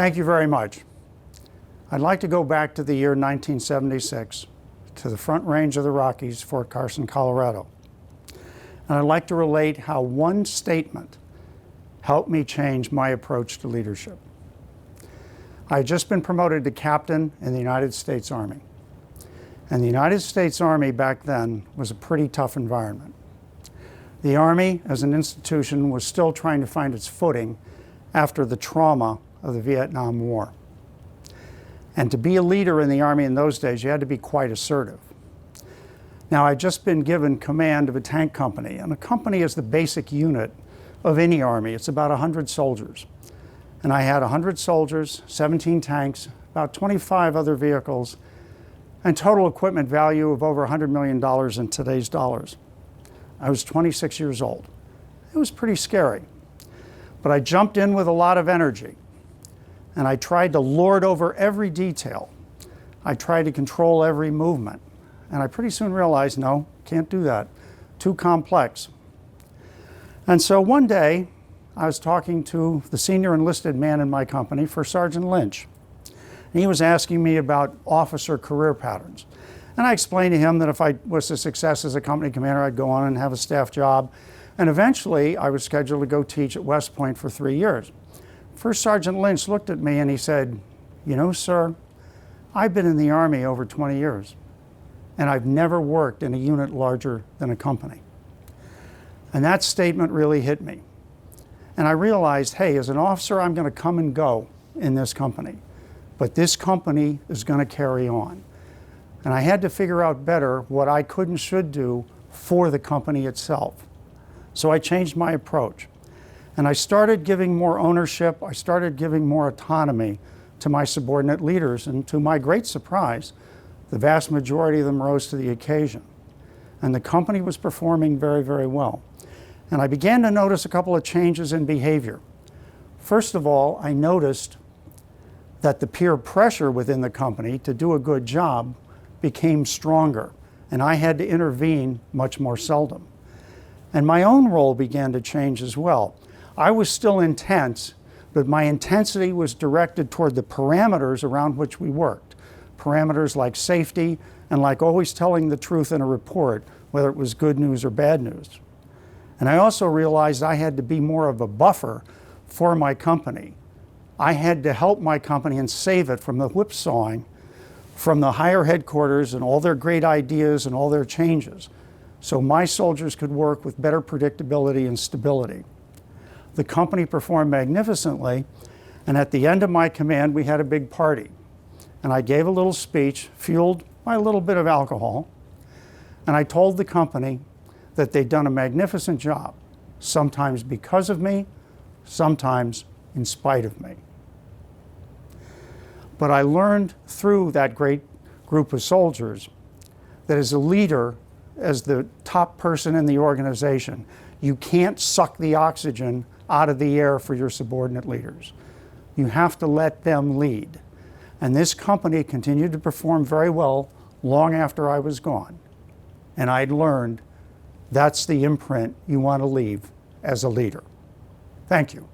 Thank you very much. I'd like to go back to the year 1976, to the Front Range of the Rockies, Fort Carson, Colorado. And I'd like to relate how one statement helped me change my approach to leadership. I had just been promoted to captain in the United States Army. And the United States Army back then was a pretty tough environment. The Army, as an institution, was still trying to find its footing after the trauma of the Vietnam War. And to be a leader in the Army in those days, you had to be quite assertive. Now, I'd just been given command of a tank company, and a company is the basic unit of any Army. It's about 100 soldiers. And I had 100 soldiers, 17 tanks, about 25 other vehicles, and total equipment value of over $100 million in today's dollars. I was 26 years old. It was pretty scary. But I jumped in with a lot of energy, and I tried to lord over every detail. I tried to control every movement. And I pretty soon realized, no, can't do that. Too complex. And so one day, I was talking to the senior enlisted man in my company, First Sergeant Lynch. And he was asking me about officer career patterns. And I explained to him that if I was a success as a company commander, I'd go on and have a staff job. And eventually, I was scheduled to go teach at West Point for 3 years. First Sergeant Lynch looked at me and he said, "You know, sir, I've been in the Army over 20 years, and I've never worked in a unit larger than a company." And that statement really hit me. And I realized, hey, as an officer, I'm going to come and go in this company. But this company is going to carry on. And I had to figure out better what I could and should do for the company itself. So I changed my approach. And I started giving more ownership. I started giving more autonomy to my subordinate leaders. And to my great surprise, the vast majority of them rose to the occasion. And the company was performing very, very well. And I began to notice a couple of changes in behavior. First of all, I noticed that the peer pressure within the company to do a good job became stronger, and I had to intervene much more seldom. And my own role began to change as well. I was still intense, but my intensity was directed toward the parameters around which we worked. Parameters like safety and like always telling the truth in a report, whether it was good news or bad news. And I also realized I had to be more of a buffer for my company. I had to help my company and save it from the whipsawing from the higher headquarters and all their great ideas and all their changes, so my soldiers could work with better predictability and stability. The company performed magnificently, and at the end of my command, we had a big party. And I gave a little speech, fueled by a little bit of alcohol, and I told the company that they'd done a magnificent job, sometimes because of me, sometimes in spite of me. But I learned through that great group of soldiers that as a leader, as the top person in the organization, you can't suck the oxygen out of the air for your subordinate leaders. You have to let them lead. And this company continued to perform very well long after I was gone. And I'd learned that's the imprint you want to leave as a leader. Thank you.